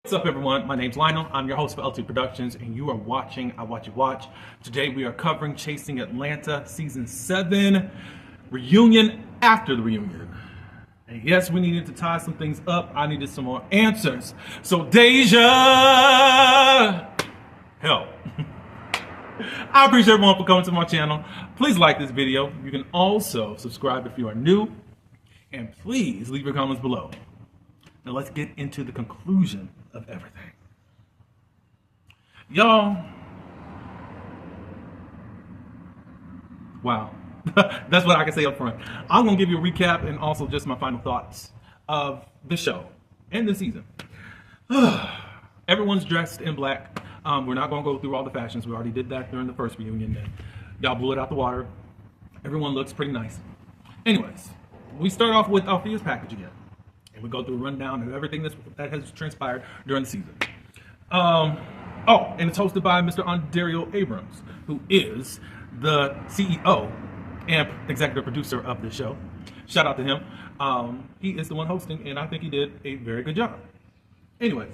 What's up, everyone? My name's Lionel. I'm your host for LT Productions, and you are watching I Watch You Watch. Today we are covering Chasing Atlanta Season 7 reunion after the reunion. And yes, we needed to tie some things up. I needed some more answers. So DAISHA, help. I appreciate everyone for coming to my channel. Please like this video. You can also subscribe if you are new. And please leave your comments below. Now let's get into the conclusion of everything. Y'all, wow. That's what I can say up front. I'm going to give you a recap and also just my final thoughts of the show and the season. Everyone's dressed in black. We're not going to go through all the fashions. We already did that during the first reunion. And y'all blew it out the water. Everyone looks pretty nice. Anyways, we start off with Althea's package again. And we go through a rundown of everything that has transpired during the season. And it's hosted by Mr. Ondario Abrams, who is the CEO and executive producer of the show. Shout out to him. He is the one hosting, and I think he did a very good job. Anyways,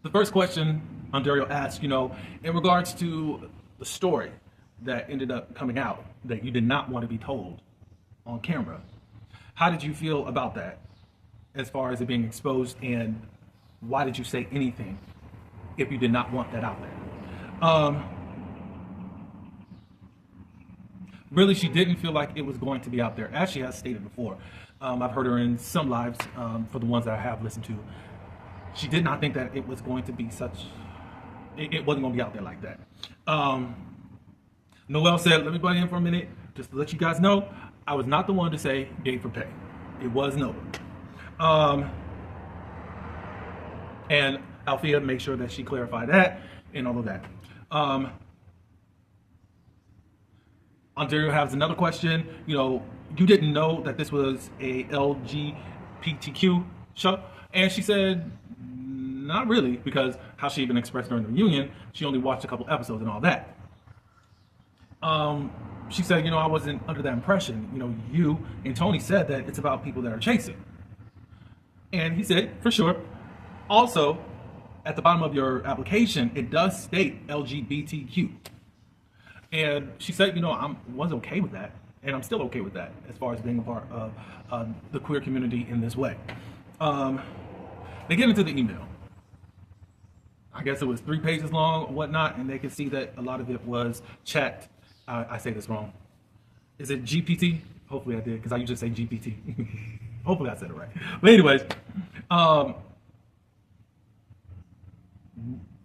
the first question Ondario asked, in regards to the story that ended up coming out that you did not want to be told on camera. How did you feel about that as far as it being exposed, and why did you say anything if you did not want that out there? Really, she didn't feel like it was going to be out there, as she has stated before. I've heard her in some lives, for the ones that I have listened to. She did not think that it was going to be it wasn't going to be out there like that. Noelle said, let me butt in for a minute, just to let you guys know, I was not the one to say gay for pay. It was Noah. And Althea made sure that she clarified that and all of that. Ondario has another question. You didn't know that this was a LGBTQ show. And she said, not really, because how she even expressed during the reunion, she only watched a couple episodes and all that. She said, I wasn't under that impression. You and Tony said that it's about people that are chasing. And he said, for sure. Also, at the bottom of your application, it does state LGBTQ. And she said, I was okay with that. And I'm still okay with that as far as being a part of the queer community in this way. They get into the email. I guess it was 3 pages long or whatnot. And they could see that a lot of it was chat. I say this wrong. Is it GPT? Hopefully I did, because I usually say GPT. Hopefully I said it right. But anyways,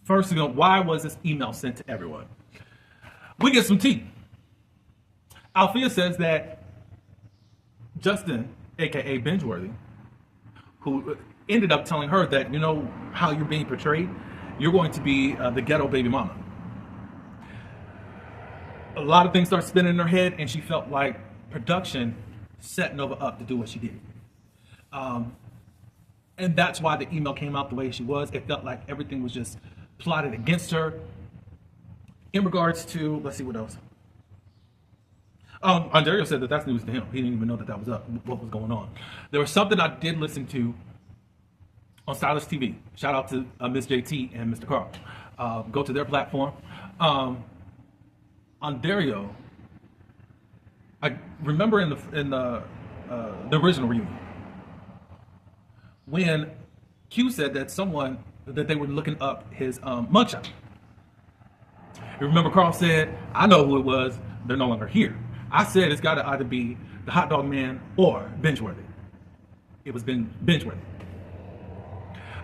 first, why was this email sent to everyone? We get some tea. Althea says that Justin, aka Bingeworthy, who ended up telling her that, how you're being portrayed, you're going to be the ghetto baby mama. A lot of things started spinning in her head, and she felt like production set Nova up to do what she did. And that's why the email came out the way she was. It felt like everything was just plotted against her. In regards to, let's see what else. Ondario said that that's news to him. He didn't even know that was up, what was going on. There was something I did listen to on Stylist TV. Shout out to Miss JT and Mr. Carl. Go to their platform. Ondario, I remember in the original reunion when Q said that they were looking up his mugshot. You remember Carl said, I know who it was, they're no longer here. I said it's got to either be the hot dog man or Bingeworthy. It was Bingeworthy.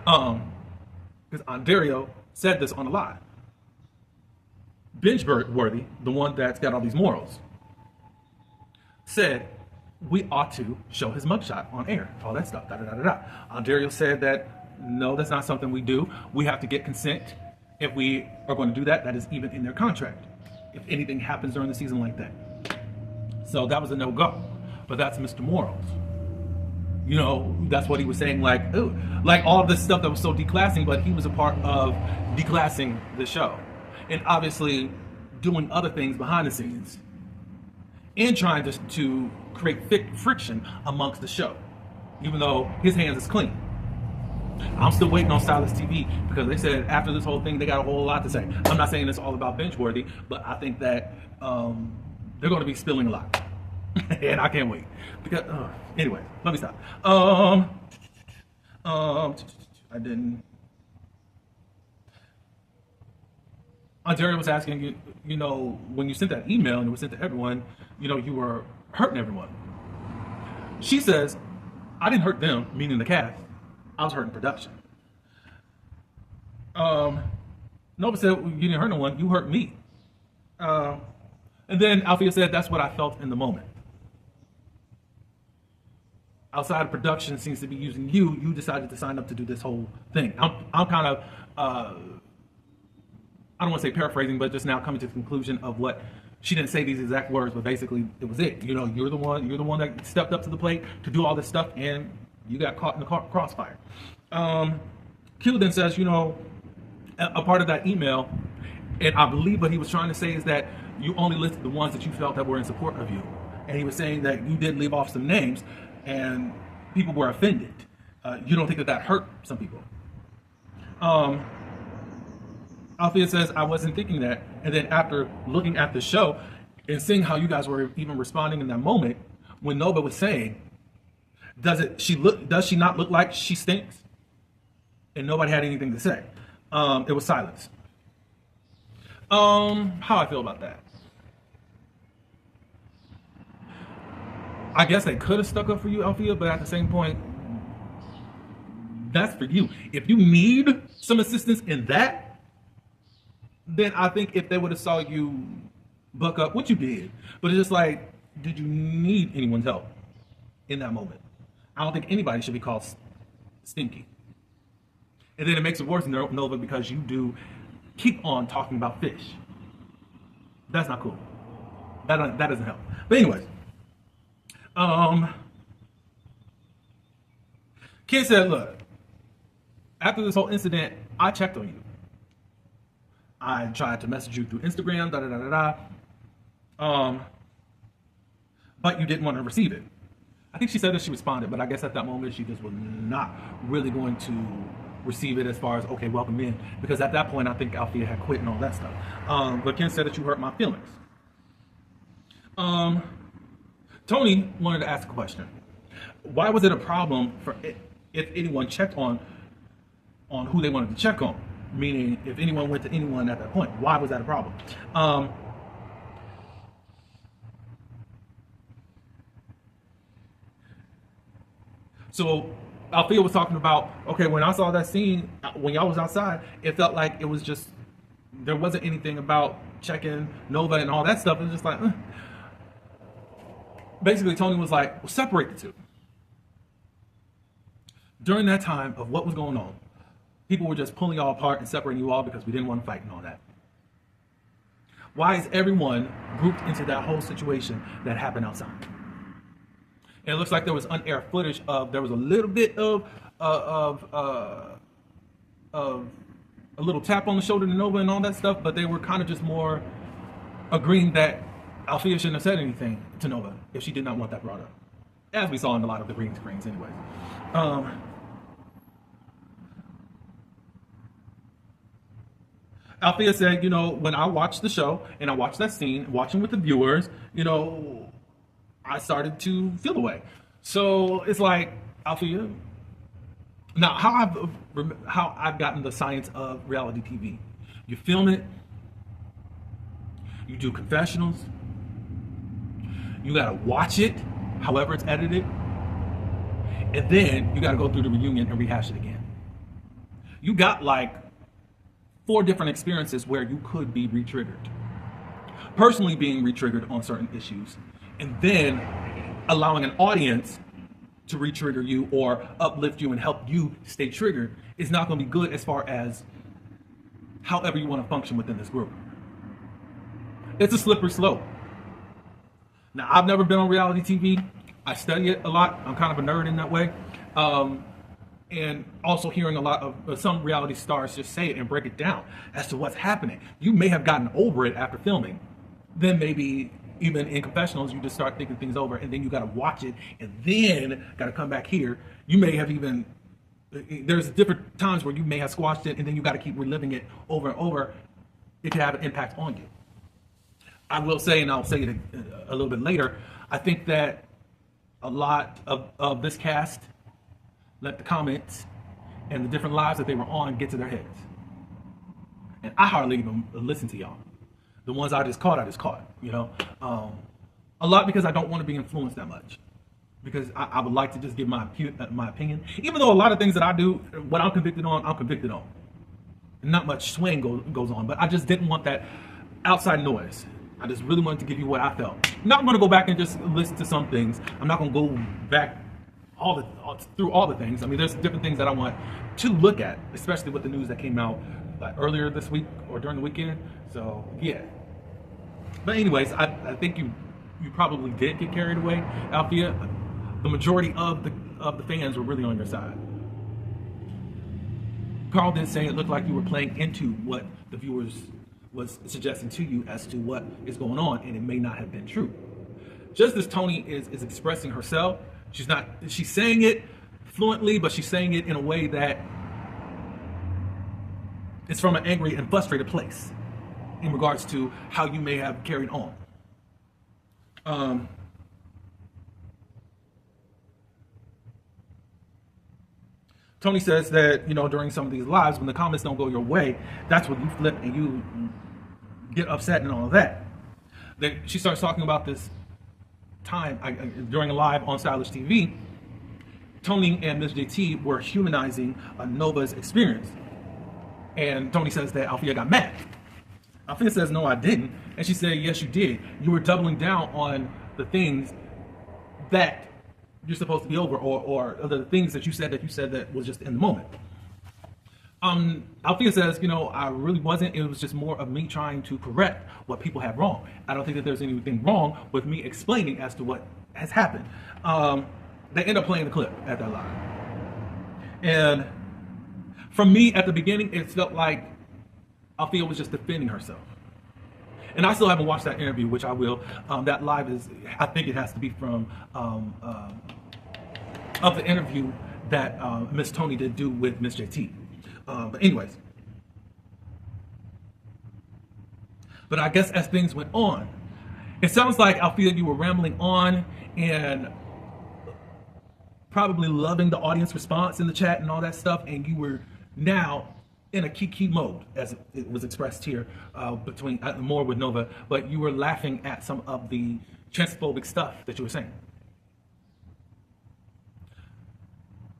Because Ondario said this on a live. Bingeworthy, the one that's got all these morals, said we ought to show his mugshot on air, all that stuff. Ondario said that no, that's not something we do. We have to get consent if we are going to do that. That is even in their contract. If anything happens during the season like that, so that was a no-go. But that's Mr. Morals. That's what he was saying. Like, ooh, like all of this stuff that was so declassing, but he was a part of declassing the show. And obviously doing other things behind the scenes and trying to create friction amongst the show, even though his hands is clean. I'm still waiting on Stylist TV because they said after this whole thing, they got a whole lot to say. I'm not saying it's all about binge worthy, but I think that they're going to be spilling a lot. And I can't wait. Because, anyway, let me stop. I didn't. Ontario was asking, you know, when you sent that email and it was sent to everyone, you know, you were hurting everyone. She says, I didn't hurt them, meaning the cast. I was hurting production. Nova said, you didn't hurt no one, you hurt me. And then Althea said, that's what I felt in the moment. Outside of production seems to be using you, you decided to sign up to do this whole thing. I'm kind of, I don't want to say paraphrasing, but just now coming to the conclusion of what she didn't say these exact words, but basically it was it. You know, you're the one that stepped up to the plate to do all this stuff, and you got caught in the crossfire. Q then says, you know, a part of that email, and I believe what he was trying to say is that you only listed the ones that you felt that were in support of you, and he was saying that you did leave off some names, and people were offended. You don't think that hurt some people? Althea says, I wasn't thinking that. And then after looking at the show and seeing how you guys were even responding in that moment, when Nova was saying, does she not look like she stinks? And nobody had anything to say. It was silence. How I feel about that? I guess they could have stuck up for you, Althea, but at the same point, that's for you. If you need some assistance in that, then I think if they would have saw you buck up, what you did, but it's just like, did you need anyone's help in that moment? I don't think anybody should be called stinky. And then it makes it worse, Nova, because you do keep on talking about fish. That's not cool. That doesn't help. But anyways, Ken said, look, after this whole incident, I checked on you. I tried to message you through Instagram, but you didn't want to receive it. I think she said that she responded, but I guess at that moment she just was not really going to receive it as far as, okay, welcome in, because at that point I think Althea had quit and all that stuff. But Ken said that you hurt my feelings. Tony wanted to ask a question. Why was it a problem for if anyone checked on who they wanted to check on? Meaning, if anyone went to anyone at that point, why was that a problem? So Althea was talking about, okay, when I saw that scene, when y'all was outside, it felt like it was just, there wasn't anything about checking Nova and all that stuff. It was just like, Basically, Tony was like, well, separate the two. During that time of what was going on, people were just pulling y'all apart and separating you all because we didn't want to fight and all that. Why is everyone grouped into that whole situation that happened outside? And it looks like there was on-air footage of, there was a little bit of a little tap on the shoulder to Nova and all that stuff, but they were kind of just more agreeing that Althea shouldn't have said anything to Nova if she did not want that brought up. As we saw in a lot of the green screens anyway. Althea said, you know, when I watched the show and I watched that scene, watching with the viewers, you know, I started to feel the way. So it's like, Althea, now how I've gotten the science of reality TV. You film it, you do confessionals, you gotta watch it, however it's edited, and then you gotta go through the reunion and rehash it again. You got like 4 different experiences where you could be re-triggered. Personally being re-triggered on certain issues, and then allowing an audience to re-trigger you or uplift you and help you stay triggered is not going to be good as far as however you want to function within this group. It's a slippery slope. Now, I've never been on reality TV. I study it a lot. I'm kind of a nerd in that way. And also hearing a lot of some reality stars just say it and break it down as to what's happening. You may have gotten over it after filming. Then maybe even in confessionals, you just start thinking things over, and then you got to watch it, and then got to come back here. You may have even There's different times where you may have squashed it, and then you got to keep reliving it over and over. It can have an impact on you. I will say, and I'll say it a little bit later, I think that a lot of this cast let the comments and the different lives that they were on get to their heads. And I hardly even listen to y'all. The ones I just caught, you know. A lot because I don't want to be influenced that much. Because I would like to just give my opinion. Even though a lot of things that I do, what I'm convicted on, I'm convicted on. Not much swaying goes on, but I just didn't want that outside noise. I just really wanted to give you what I felt. I'm not going to go back and just listen to some things. I'm not going to go back through all the things. I mean, there's different things that I want to look at, especially with the news that came out earlier this week or during the weekend. So yeah. But anyways, I think you probably did get carried away, Althea. The majority of the fans were really on your side. Carl did say it looked like you were playing into what the viewers was suggesting to you as to what is going on, and it may not have been true. Just as Toni is expressing herself, she's saying it fluently, but she's saying it in a way that it's from an angry and frustrated place in regards to how you may have carried on. Toni says that, you know, during some of these lives, when the comments don't go your way, that's when you flip and you get upset and all of that. Then she starts talking about this time during a live on Stylish TV. Toni and Miss JT were humanizing Nova's experience. And Toni says that Althea got mad. Althea says, no, I didn't. And she said, yes, you did. You were doubling down on the things that you're supposed to be over, or the things that you said that was just in the moment. Althea says, you know, I really wasn't. It was just more of me trying to correct what people have wrong. I don't think that there's anything wrong with me explaining as to what has happened. They end up playing the clip at that live. And from me at the beginning, it felt like Althea was just defending herself. And I still haven't watched that interview, which I will. That live is, I think it has to be from of the interview that Miss Toni did do with Miss JT. But anyways. But I guess as things went on, it sounds like, Althea, you were rambling on and probably loving the audience response in the chat and all that stuff, and you were now in a kiki mode, as it was expressed here, between more with Nova, but you were laughing at some of the transphobic stuff that you were saying.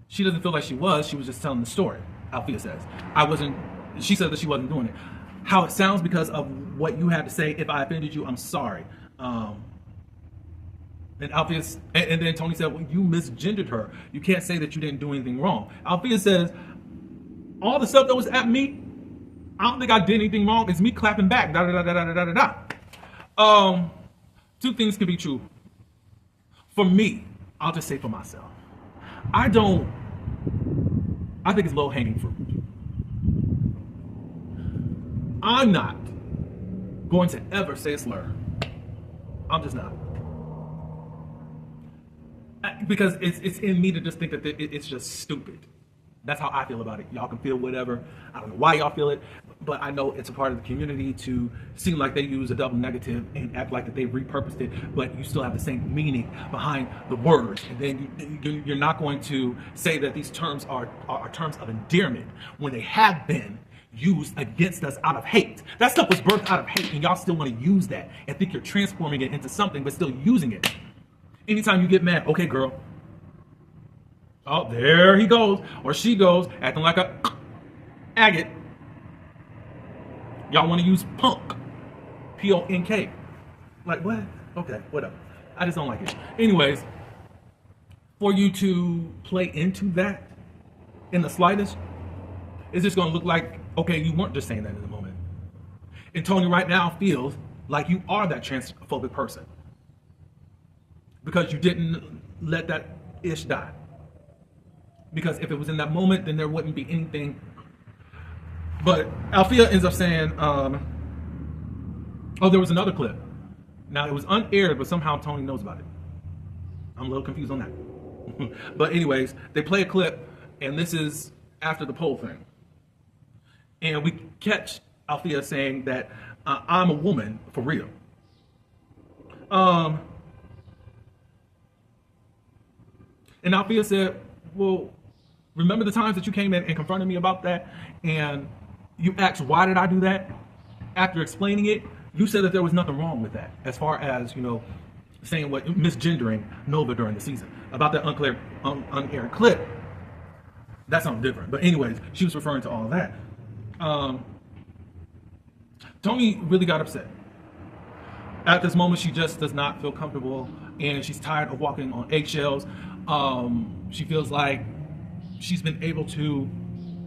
She doesn't feel like she was just telling the story, Althea says. She said that she wasn't doing it. How it sounds because of what you had to say, if I offended you, I'm sorry. And Althea, and then Toni said, well, you misgendered her. You can't say that you didn't do anything wrong. Althea says, all the stuff that was at me, I don't think I did anything wrong. It's me clapping back. Da da da da da da da da. Two things can be true. For me, I'll just say for myself. I think it's low-hanging fruit. I'm not going to ever say a slur. I'm just not. Because it's in me to just think that it's just stupid. That's how I feel about it. Y'all can feel whatever. I don't know why y'all feel it, but I know it's a part of the community to seem like they use a double negative and act like that they repurposed it, but you still have the same meaning behind the words. And then you're not going to say that these terms are terms of endearment when they have been used against us out of hate. That stuff was birthed out of hate, and y'all still want to use that and think you're transforming it into something, but still using it. Anytime you get mad, okay, girl. Oh, there he goes, or she goes, acting like a agate. Y'all want to use punk, P-O-N-K. Like, what? Okay, whatever. I just don't like it. Anyways, for you to play into that in the slightest, it's just going to look like, okay, you weren't just saying that in the moment. And Toni right now feels like you are that transphobic person because you didn't let that ish die. Because if it was in that moment, then there wouldn't be anything. But Althea ends up saying, oh, there was another clip. Now, it was unaired, but somehow Toni knows about it. I'm a little confused on that. But anyways, they play a clip and this is after the poll thing, and we catch Althea saying that I'm a woman for real. And Althea said, well, remember the times that you came in and confronted me about that, and you asked why did I do that? After explaining it, you said that there was nothing wrong with that, as far as, you know, saying what, misgendering Nova during the season. About that unaired clip, that's something different. But anyways, she was referring to all of that. Tony really got upset. At this moment, she just does not feel comfortable, and she's tired of walking on eggshells. She feels like she's been able to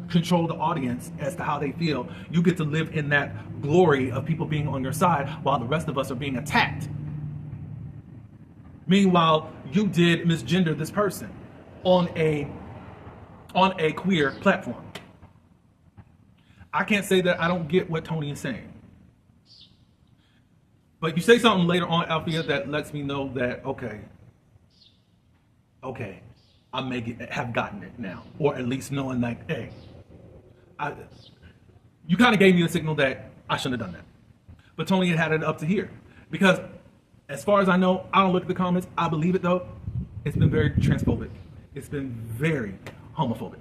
control the audience as to how they feel. You get to live in that glory of people being on your side while the rest of us are being attacked. Meanwhile, you did misgender this person on a queer platform. I can't say that I don't get what Tony is saying. But you say something later on, Althea, that lets me know that, okay, I may have gotten it now. Or at least knowing like, hey, you kind of gave me a signal that I shouldn't have done that. But Tony had it up to here. Because as far as I know, I don't look at the comments. I believe it though. It's been very transphobic. It's been very homophobic.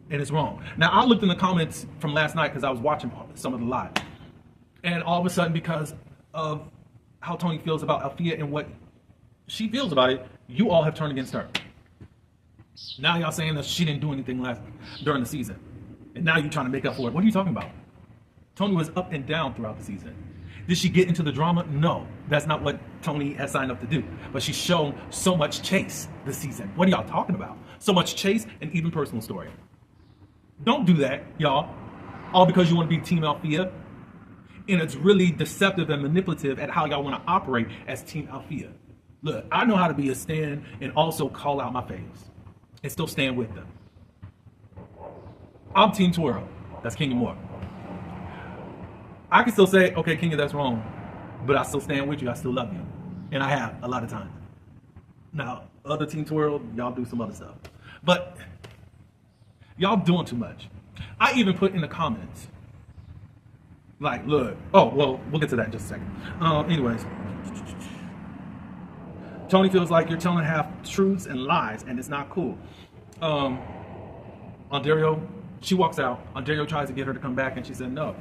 And it's wrong. Now, I looked in the comments from last night because I was watching some of the live. And all of a sudden, because of how Tony feels about Althea and what she feels about it, you all have turned against her. Now y'all saying that she didn't do anything during the season. And now you're trying to make up for it. What are you talking about? Tony was up and down throughout the season. Did she get into the drama? No. That's not what Tony has signed up to do. But she's shown so much chase this season. What are y'all talking about? So much chase and even personal story. Don't do that, y'all. All because you want to be Team Althea. And it's really deceptive and manipulative at how y'all want to operate as Team Althea. Look, I know how to be a stand and also call out my faves. And still stand with them. I'm Team Twirl. That's Kenya Moore. I can still say, okay, Kenya, that's wrong. But I still stand with you. I still love you. And I have a lot of times. Now, other Team Twirl, y'all do some other stuff. But y'all doing too much. I even put in the comments, like, look, oh, well, we'll get to that in just a second. Anyways, Tony feels like you're telling half truths and lies, and it's not cool. Ontario, she walks out. Ontario tries to get her to come back, and she said, no,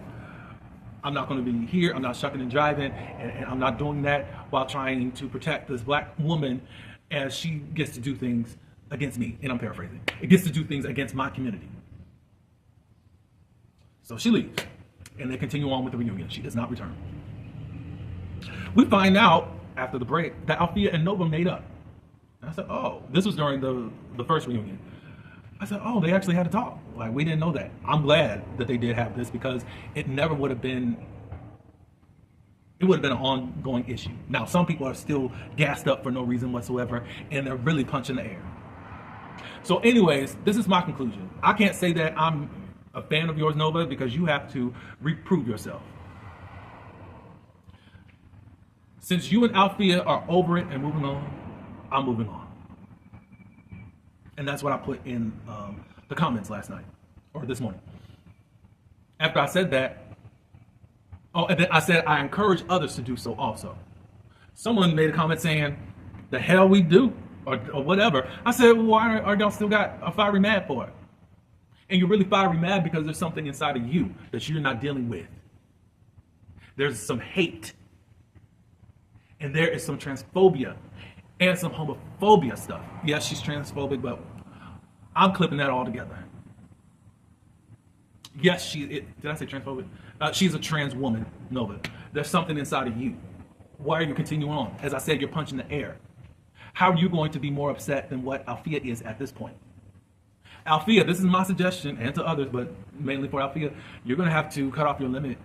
I'm not going to be here. I'm not shucking and driving, and I'm not doing that while trying to protect this black woman as she gets to do things against me. And I'm paraphrasing. It gets to do things against my community. So she leaves, and they continue on with the reunion. She does not return. We find out after the break that Althea and Nova made up. And I said, oh, this was during the first reunion. I said, oh, they actually had a talk. Like, we didn't know that. I'm glad that they did have this because it never would have been, it would have been an ongoing issue. Now, some people are still gassed up for no reason whatsoever, and they're really punching the air. So anyways, this is my conclusion. I can't say that I'm a fan of yours, Nova, because you have to reprove yourself. Since you and Althea are over it and moving on, I'm moving on. And that's what I put in the comments last night, or this morning. After I said that, oh, and then I said I encourage others to do so also. Someone made a comment saying, the hell we do, or whatever. I said, well, why are y'all still got a fiery mad for it? And you're really fiery mad because there's something inside of you that you're not dealing with. There's some hate. And there is some transphobia and some homophobia stuff. Yes, she's transphobic, but I'm clipping that all together. Yes, did I say transphobic? She's a trans woman, Nova. There's something inside of you. Why are you continuing on? As I said, you're punching the air. How are you going to be more upset than what Althea is at this point? Althea, this is my suggestion, and to others, but mainly for Althea, you're going to have to cut off your limit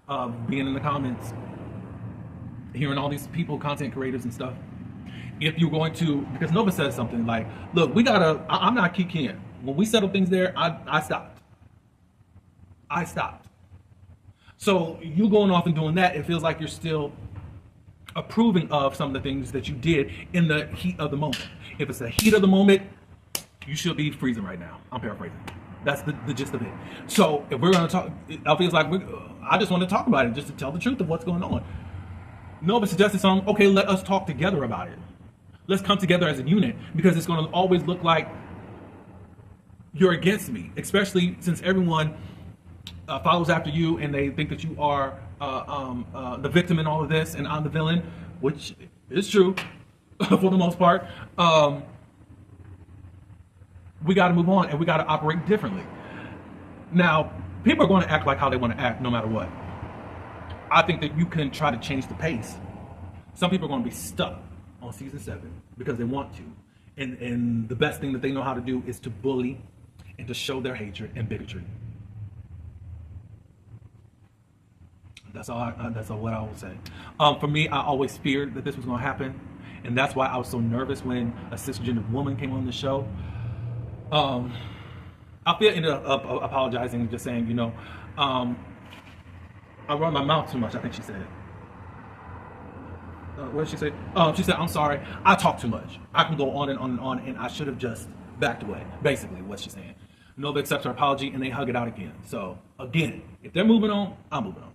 of being in the comments, hearing all these people, content creators and stuff. If you're going to, because Nova says something like, look, I'm not Kikian. When we settled things there, I stopped. I stopped. So you going off and doing that, it feels like you're still approving of some of the things that you did in the heat of the moment. If it's the heat of the moment, you should be freezing right now. I'm paraphrasing. That's the gist of it. So if we're going to talk, Althea's like, I just want to talk about it, just to tell the truth of what's going on. Nova suggested something. Okay, let us talk together about it. Let's come together as a unit, because it's going to always look like you're against me, especially since everyone follows after you and they think that you are the victim in all of this and I'm the villain, which is true for the most part. We got to move on and we got to operate differently. Now, people are going to act like how they want to act no matter what. I think that you can try to change the pace. Some people are going to be stuck on season 7 because they want to. And the best thing that they know how to do is to bully and to show their hatred and bigotry. That's all what I will say. For me, I always feared that this was going to happen. And that's why I was so nervous when a cisgender woman came on the show. Althea ended up apologizing, just saying, I run my mouth too much, I think she said. What did she say? She said, I'm sorry, I talk too much. I can go on and on and on, and I should have just backed away. Basically, what she's saying. Nova accepts her apology, and they hug it out again. So, again, if they're moving on, I'm moving on.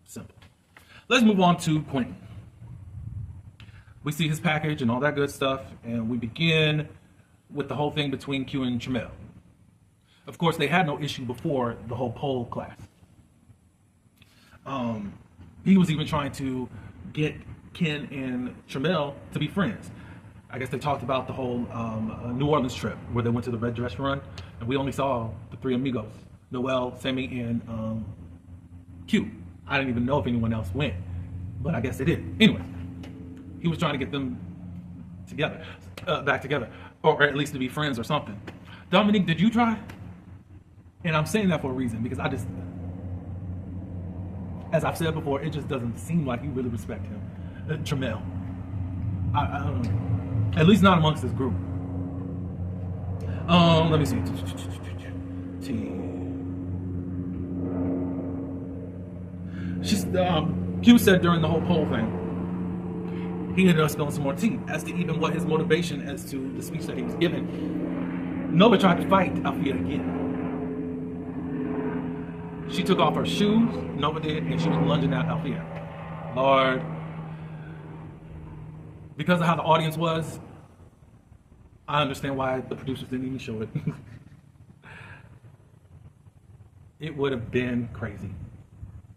Simple. Let's move on to Quentin. We see his package and all that good stuff, and we begin with the whole thing between Q and Tramel. Of course, they had no issue before the whole pole class. He was even trying to get Ken and Tramel to be friends. I guess they talked about the whole New Orleans trip where they went to the Red Dress Run, and we only saw the 3 amigos, Noel, Sammy, and Q. I didn't even know if anyone else went, but I guess they did. Anyway, he was trying to get them together, back together, or at least to be friends or something. Dominique, did you try? And I'm saying that for a reason, because I just, as I've said before, it just doesn't seem like you really respect him, Tramel. I don't know. At least not amongst this group. Let me see. She's Q said during the whole poll thing, he ended up spilling some more tea as to even what his motivation as to the speech that he was giving. Nova tried to fight Althea again. She took off her shoes, Nova did, and she was lunging at Althea. Lord. Because of how the audience was, I understand why the producers didn't even show it. It would have been crazy.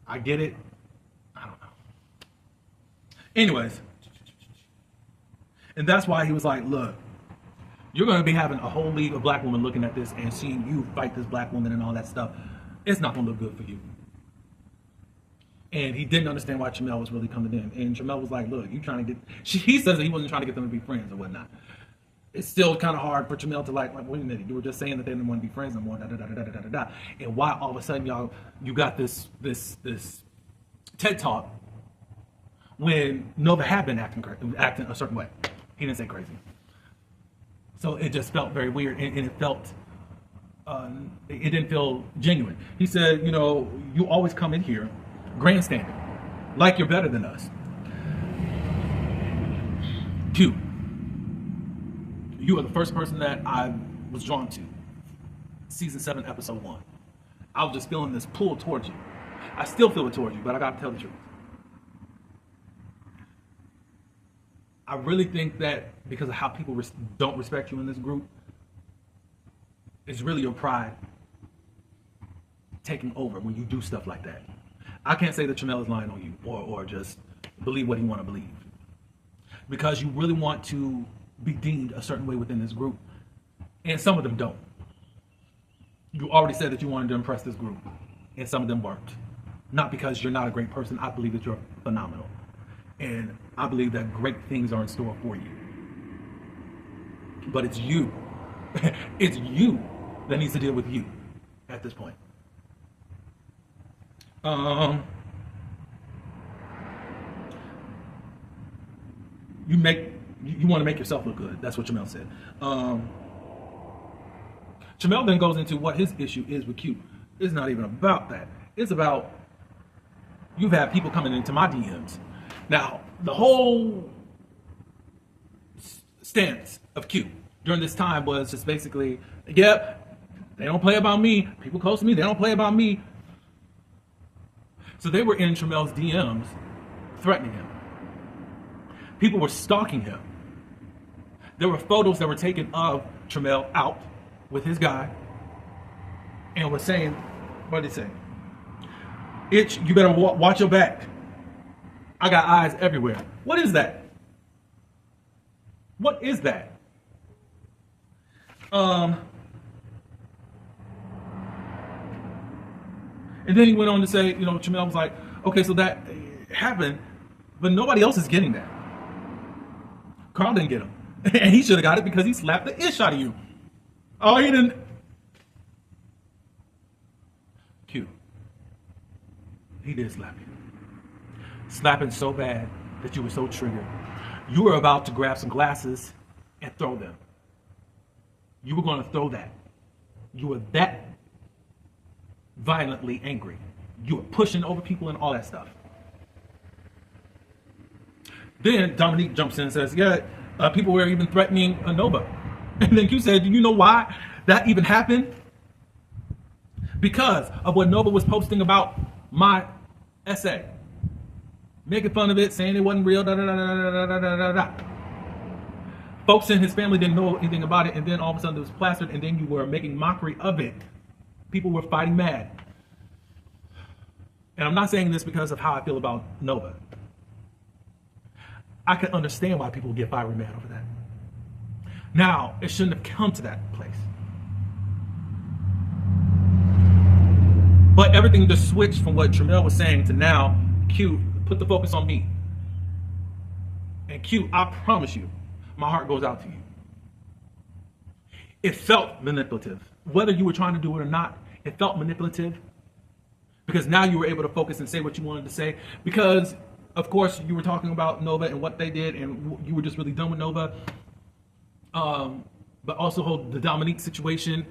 I get it. I don't know. Anyways. And that's why he was like, look, you're going to be having a whole league of black women looking at this and seeing you fight this black woman and all that stuff. It's not going to look good for you. And he didn't understand why Tramel was really coming in. And Tramel was like, look, you trying to get... He says that he wasn't trying to get them to be friends or whatnot. It's still kind of hard for Tramel to like, wait a minute, you were just saying that they didn't want to be friends no more, da-da-da-da-da-da-da. And why all of a sudden, y'all, you got this TED Talk when Nova had been acting a certain way. He didn't say crazy. So it just felt very weird, and it felt... it didn't feel genuine. He said, you always come in here grandstanding, like you're better than us. Q, you are the first person that I was drawn to. Season 7, episode 1. I was just feeling this pull towards you. I still feel it towards you, but I gotta tell the truth. I really think that because of how people don't respect you in this group, it's really your pride taking over when you do stuff like that. I can't say that Tramel is lying on you or just believe what he want to believe. Because you really want to be deemed a certain way within this group. And some of them don't. You already said that you wanted to impress this group. And some of them weren't. Not because you're not a great person. I believe that you're phenomenal. And I believe that great things are in store for you. But it's you. It's you that needs to deal with you at this point. You want to make yourself look good. That's what Tramel said. Tramel then goes into what his issue is with Q. It's not even about that. It's about you've had people coming into my DMs. Now, the whole stance of Q during this time was just basically, yeah, they don't play about me. People close to me, they don't play about me. So they were in Tramel's DMs threatening him. People were stalking him. There were photos that were taken of Tramel out with his guy and was saying, what did he say? Itch, you better watch your back. I got eyes everywhere. What is that? What is that? And then he went on to say, Tramel was like, okay, so that happened, but nobody else is getting that. Carl didn't get him. And he should have got it because he slapped the ish out of you. Oh, he didn't. Q. He did slap you. Slapping so bad that you were so triggered. You were about to grab some glasses and throw them. You were going to throw that. You were that violently angry. You were pushing over people and all that stuff. Then Dominique jumps in and says, yeah, people were even threatening Nova. And then Q said, do you know why that even happened? Because of what Nova was posting about my essay. Making fun of it, saying it wasn't real, da da da da da da da da. Folks in his family didn't know anything about it, and then all of a sudden it was plastered, and then you were making mockery of it. People were fighting mad. And I'm not saying this because of how I feel about Nova. I can understand why people get fiery mad over that. Now, it shouldn't have come to that place. But everything just switched from what Tramel was saying to now, Q, put the focus on me. And Q, I promise you, my heart goes out to you. It felt manipulative. Whether you were trying to do it or not, it felt manipulative. Because now you were able to focus and say what you wanted to say. Because, of course, you were talking about Nova and what they did, and you were just really done with Nova. But also the Dominique situation.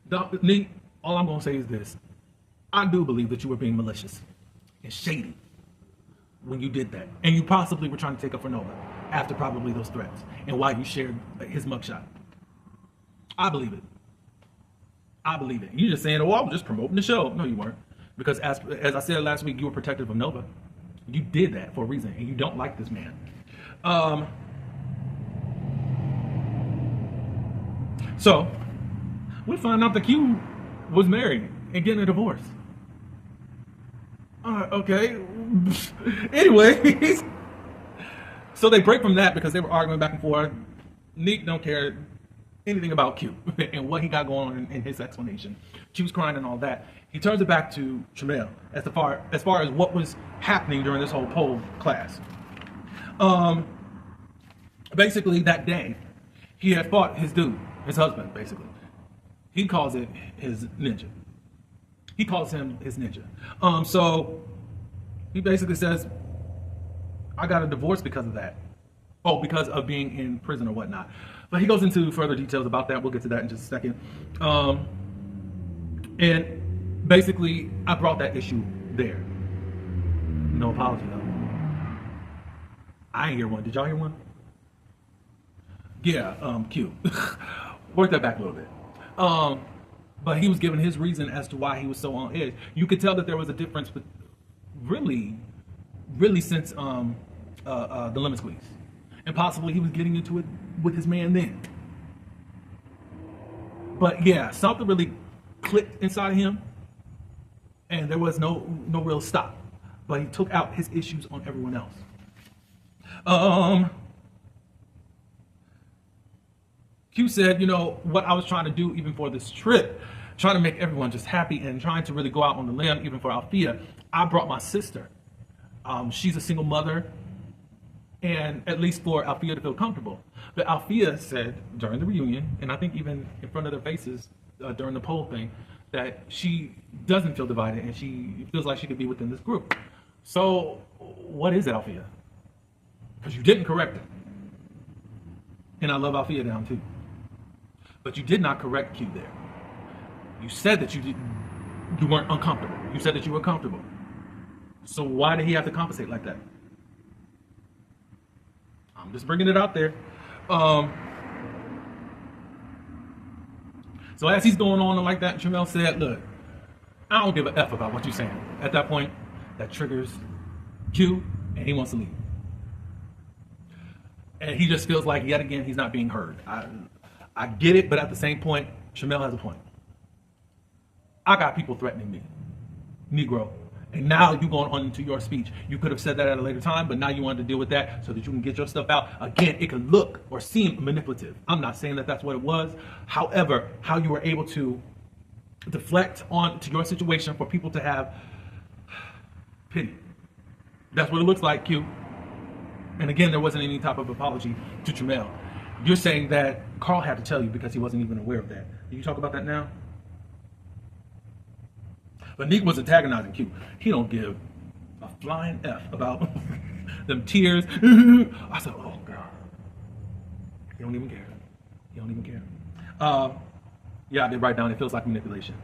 Dominique, all I'm going to say is this. I do believe that you were being malicious and shady when you did that. And you possibly were trying to take up for Nova after probably those threats and why you shared his mugshot. I believe it. I believe it. You're just saying, oh, I was just promoting the show. No, you weren't. Because as I said last week, you were protective of Nova. You did that for a reason, and you don't like this man. So, we find out that Q was married and getting a divorce. Okay. Anyways, so they break from that because they were arguing back and forth. Nick don't care anything about Q and what he got going on in his explanation. Q's crying and all that. He turns it back to Tramel as far as what was happening during this whole pole class. Basically, that day, he had fought his dude, his husband, basically. He calls it his ninja. He calls him his ninja. So he basically says, I got a divorce because of that. Oh, because of being in prison or whatnot. But he goes into further details about that. We'll get to that in just a second. And basically, I brought that issue there. No apology, though. I ain't hear one. Did y'all hear one? Yeah, Q. Work that back a little bit. But he was given his reason as to why he was so on edge. You could tell that there was a difference, but really since the lemon squeeze. And possibly he was getting into it with his man then. But yeah, something really clicked inside of him, and there was no real stop. But he took out his issues on everyone else. Q said, what I was trying to do even for this trip, trying to make everyone just happy and trying to really go out on the limb even for Althea, I brought my sister. She's a single mother, and at least for Althea to feel comfortable. But Althea said during the reunion, and I think even in front of their faces during the poll thing, that she doesn't feel divided and she feels like she could be within this group. So what is Althea? Because you didn't correct it. And I love Althea down too. But you did not correct Q there. You said that you weren't uncomfortable. You said that you were comfortable. So why did he have to compensate like that? I'm just bringing it out there. So as he's going on like that, Jamel said, look, I don't give a F about what you're saying. At that point, that triggers Q, and he wants to leave. And he just feels like, yet again, he's not being heard. I get it, but at the same point, Jamel has a point. I got people threatening me, Negro. And now you're going on into your speech. You could have said that at a later time, but now you wanted to deal with that so that you can get your stuff out. Again, it can look or seem manipulative. I'm not saying that that's what it was. However, how you were able to deflect on to your situation for people to have pity. That's what it looks like, Q. And again, there wasn't any type of apology to Jamel. You're saying that Carl had to tell you because he wasn't even aware of that. Can you talk about that now? But Neek was antagonizing Q. He don't give a flying F about them tears. I said, oh, God. He don't even care. He don't even care. Yeah, I did write down, it feels like manipulation.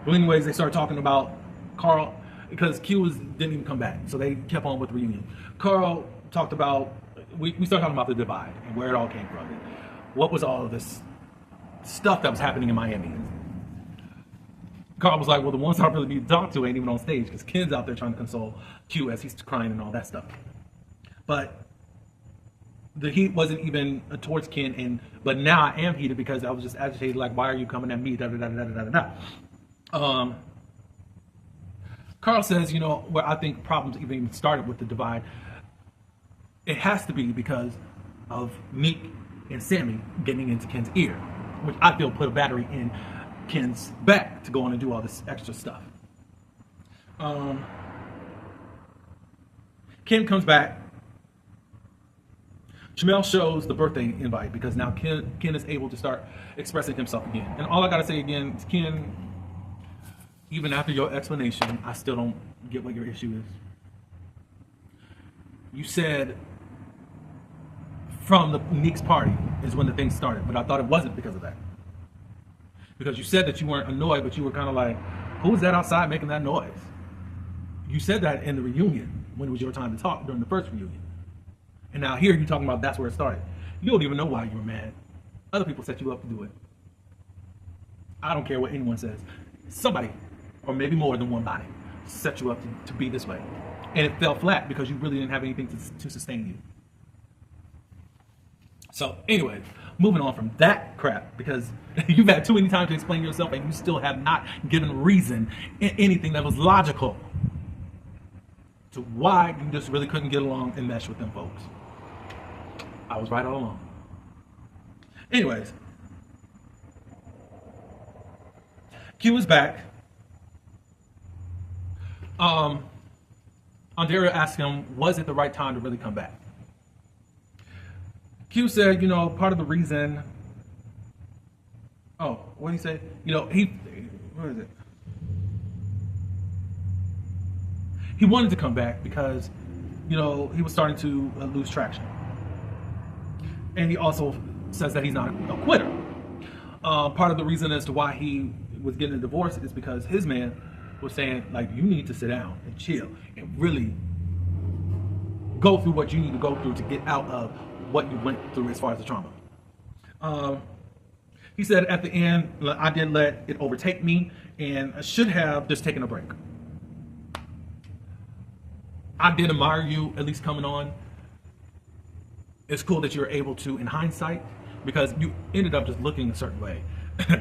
But anyways, they started talking about Carl, because Q didn't even come back. So they kept on with the reunion. Carl talked about, we started talking about the divide and where it all came from. And what was all of this stuff that was happening in Miami? Carl was like, well, the ones I really need to talk to ain't even on stage because Ken's out there trying to console Q as he's crying and all that stuff. But the heat wasn't even towards Ken, but now I am heated because I was just agitated, like, why are you coming at me? Da, da, da, da, da, da, da. Carl says, you know, where I think problems even started with the divide, it has to be because of Meek and Sammy getting into Ken's ear, which I feel put a battery in Ken's back to go on and do all this extra stuff. Ken comes back. Jamel shows the birthday invite because now Ken is able to start expressing himself again. And all I gotta say again is, Ken, even after your explanation, I still don't get what your issue is. You said from the Neek's party is when the thing started, but I thought it wasn't because of that. Because you said that you weren't annoyed, but you were kind of like, who's that outside making that noise? You said that in the reunion when it was your time to talk during the first reunion. And now here you're talking about that's where it started. You don't even know why you were mad. Other people set you up to do it. I don't care what anyone says. Somebody, or maybe more than one body, set you up to be this way. And it fell flat because you really didn't have anything to sustain you. So anyway, moving on from that crap, because you've had too many times to explain yourself and you still have not given reason in anything that was logical to why you just really couldn't get along and mesh with them folks. I was right all along. Anyways, Q is back. Andrea asked him, was it the right time to really come back? Q said, you know, part of the reason, what did he say? You know, where is it? He wanted to come back because, you know, he was starting to lose traction. And he also says that he's not a quitter. Part of the reason as to why he was getting a divorce is because his man was saying, like, you need to sit down and chill and really go through what you need to go through to get out of what you went through as far as the trauma. He said at the end, I did let it overtake me and I should have just taken a break. I did admire you at least coming on. It's cool that you're able to, in hindsight, because you ended up just looking a certain way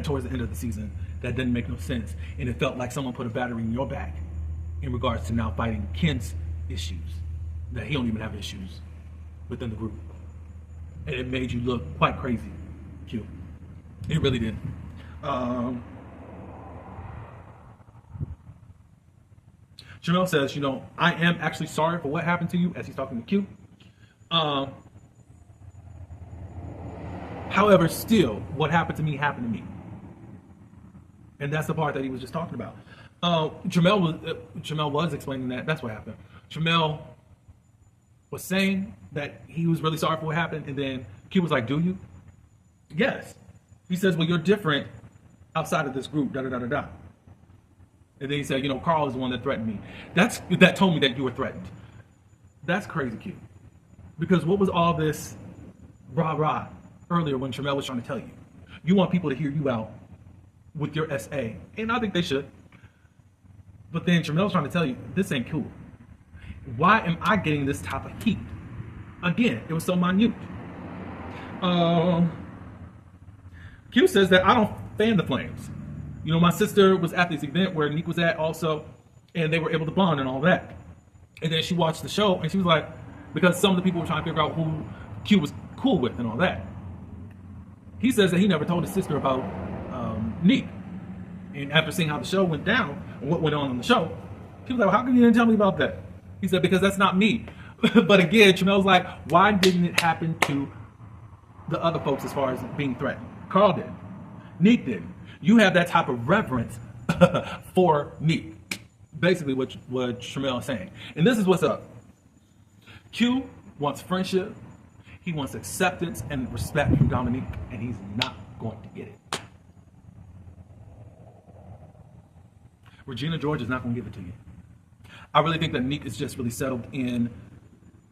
towards the end of the season that didn't make no sense. And it felt like someone put a battery in your back in regards to now fighting Ken's issues, that he don't even have issues within the group. And it made you look quite crazy, Q. It really did. Jamel says, you know, I am actually sorry for what happened to you, as he's talking to Q. However, still, what happened to me happened to me. And that's the part that he was just talking about. Jamel was explaining that. That's what happened. Jamel was saying that he was really sorry for what happened, and then Q was like, do you? Yes. He says, well, you're different outside of this group, da-da-da-da-da. And then he said, you know, Carl is the one that threatened me. That told me that you were threatened. That's crazy, Q. Because what was all this rah-rah earlier when Jamel was trying to tell you? You want people to hear you out with your SA, and I think they should. But then Tramel's trying to tell you, this ain't cool. Why am I getting this type of heat? Again, it was so minute. Q says that I don't fan the flames. You know, my sister was at this event where Nick was at also, and they were able to bond and all that. And then she watched the show, and she was like, because some of the people were trying to figure out who Q was cool with and all that. He says that he never told his sister about Nick. And after seeing how the show went down, and what went on the show, she was like, well, how come you didn't tell me about that? He said, because that's not me. But again, Tramel's like, why didn't it happen to the other folks as far as being threatened? Carl did. Nick did. You have that type of reverence for Nick. Basically what Tramel is saying. And this is what's up. Q wants friendship. He wants acceptance and respect from Dominique, and he's not going to get it. Regina George is not going to give it to you. I really think that Nick is just really settled in,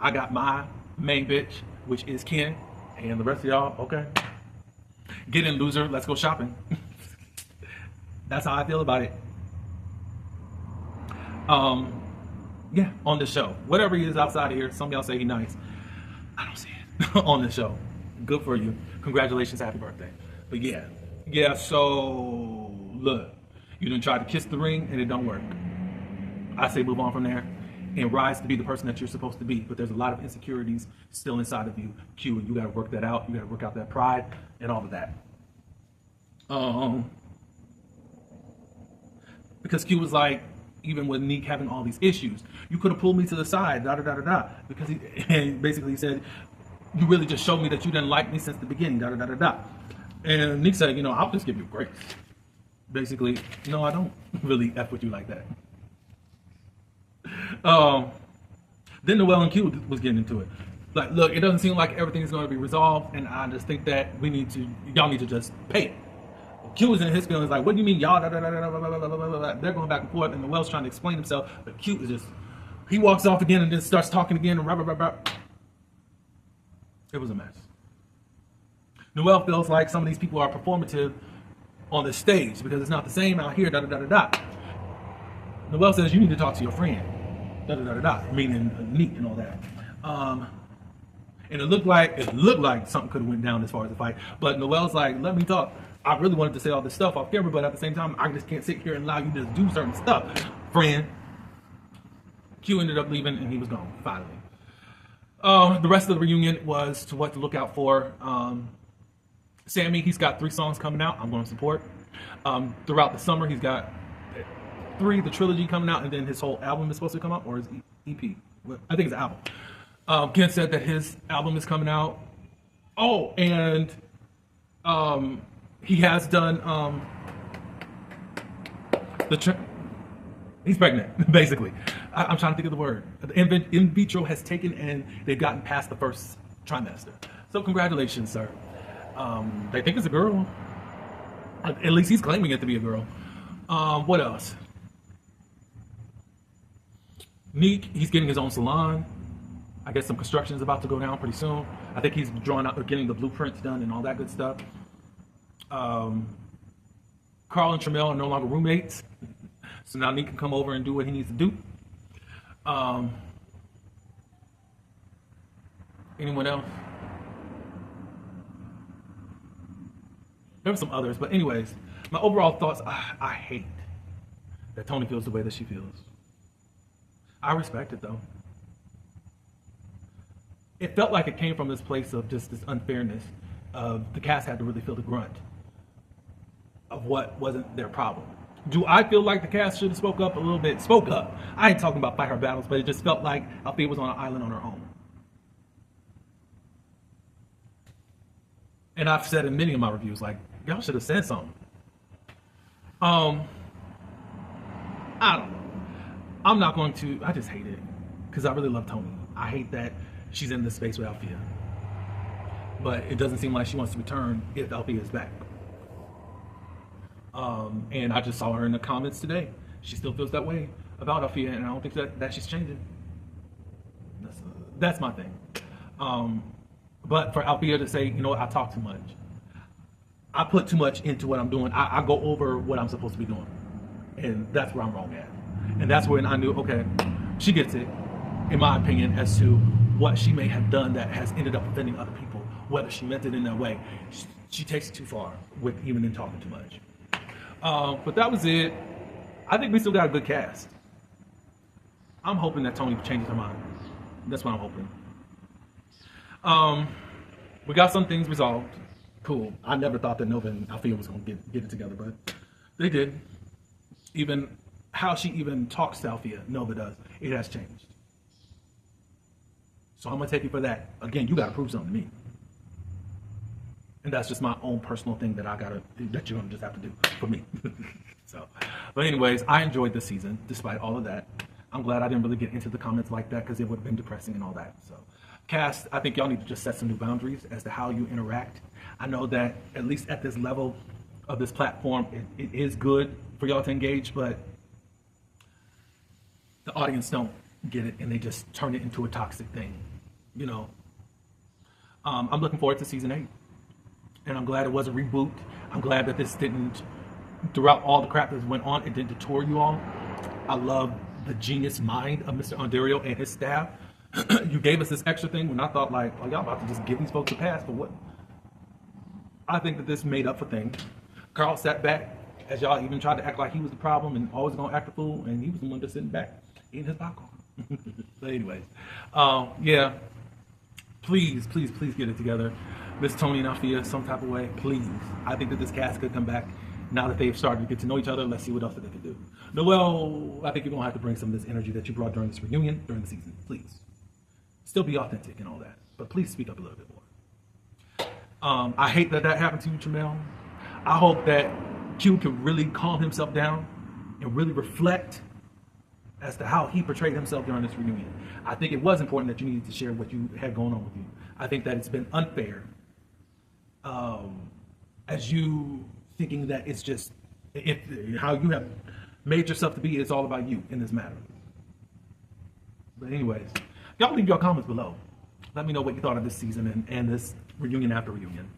I got my main bitch, which is Ken, and the rest of y'all, okay. Get in, loser, let's go shopping. That's how I feel about it. Yeah, on the show. Whatever he is outside of here, some of y'all say he's nice. I don't see it on the show. Good for you. Congratulations, happy birthday. But yeah, so look, you done tried to kiss the ring and it don't work. I say move on from there and rise to be the person that you're supposed to be. But there's a lot of insecurities still inside of you, Q, and you got to work that out. You got to work out that pride and all of that. Because Q was like, even with Nick having all these issues, you could have pulled me to the side, because he basically said, you really just showed me that you didn't like me since the beginning, And Nick said, you know, I'll just give you grace. Basically, no, I don't really F with you like that. Then Noel and Q was getting into it. Like, look, it doesn't seem like everything's going to be resolved, and I just think that y'all need to just pay it. Q was in his feelings like, what do you mean y'all? They're going back and forth, and Noel's trying to explain himself, but Q is just, he walks off again and then starts talking again, and It was a mess. Noel feels like some of these people are performative on the stage because it's not the same out here, Noel says, you need to talk to your friend, meaning Nick and all that. And it looked like something could have went down as far as the fight, but Noel's like, let me talk. I really wanted to say all this stuff off camera, but at the same time, I just can't sit here and allow you to do certain stuff. Friend. Q ended up leaving, and he was gone, finally. The rest of the reunion was to what to look out for. Sammy, he's got 3 songs coming out. I'm going to support. Throughout the summer, he's got 3, the trilogy coming out, and then his whole album is supposed to come out, or his EP. I think it's an album. Ken said that his album is coming out. Oh, and he has done he's pregnant, basically. I'm trying to think of the word. The in vitro has taken, and they've gotten past the first trimester. So congratulations, sir. They think it's a girl. At least he's claiming it to be a girl. What else? Nick, he's getting his own salon. I guess some construction is about to go down pretty soon. I think he's drawing out, getting the blueprints done and all that good stuff. Carl and Tramel are no longer roommates, so now Nick can come over and do what he needs to do. Anyone else? There were some others, but anyways, my overall thoughts, I hate that Tony feels the way that she feels. I respect it though. It felt like it came from this place of just this unfairness. The cast had to really feel the grunt of what wasn't their problem. Do I feel like the cast should have spoke up a little bit? Spoke up. I ain't talking about fight her battles, but it just felt like Althea was on an island on her own. And I've said in many of my reviews, like, y'all should have said something. I don't know. I'm not going to, I just hate it. Because I really love Tony. I hate that she's in this space with Althea. But it doesn't seem like she wants to return if Althea is back. And I just saw her in the comments today. She still feels that way about Althea, and I don't think that she's changing. That's my thing. But for Althea to say, you know what, I talk too much. I put too much into what I'm doing. I go over what I'm supposed to be doing. And that's where I'm wrong at. And that's when I knew, okay, she gets it, in my opinion, as to what she may have done that has ended up offending other people, whether she meant it in that way. She takes it too far with even in talking too much. But that was it. I think we still got a good cast. I'm hoping that Tony changes her mind. That's what I'm hoping. We got some things resolved. Cool. I never thought that Nova and Althea was going to get it together, but they did. Even how she even talks to Althea, Nova does. It has changed. So I'm going to take you for that. Again, you got to prove something to me. And that's just my own personal thing that that you're going to just have to do for me. So, but anyways, I enjoyed this season despite all of that. I'm glad I didn't really get into the comments like that because it would have been depressing and all that. So, cast, I think y'all need to just set some new boundaries as to how you interact. I know that at least at this level of this platform, it is good for y'all to engage, but the audience don't get it and they just turn it into a toxic thing, you know. I'm looking forward to season 8. And I'm glad it was a reboot. I'm glad that this didn't, throughout all the crap that went on, it didn't detour you all. I love the genius mind of Mr. Ondario and his staff. You gave us this extra thing when I thought like, oh, y'all about to just give these folks a pass for what? I think that this made up for things. Carl sat back as y'all even tried to act like he was the problem and always gonna act a fool, and he was the one just sitting back eating his popcorn. But anyways, yeah, please get it together. Miss Tony and Althea, some type of way, please. I think that this cast could come back now that they've started to get to know each other. Let's see what else that they can do. Noelle, I think you're gonna have to bring some of this energy that you brought during this reunion, during the season, please. Still be authentic and all that, but please speak up a little bit more. I hate that happened to you, Tramel. I hope that Q can really calm himself down and really reflect as to how he portrayed himself during this reunion. I think it was important that you needed to share what you had going on with you. I think that it's been unfair as you thinking that it's just how you have made yourself to be, it's all about you in this matter. But anyways, y'all leave your comments below. Let me know what you thought of this season and this reunion after reunion.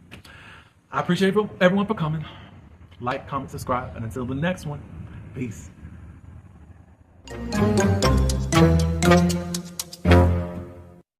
I appreciate everyone for coming. Like, comment, subscribe, and until the next one, peace.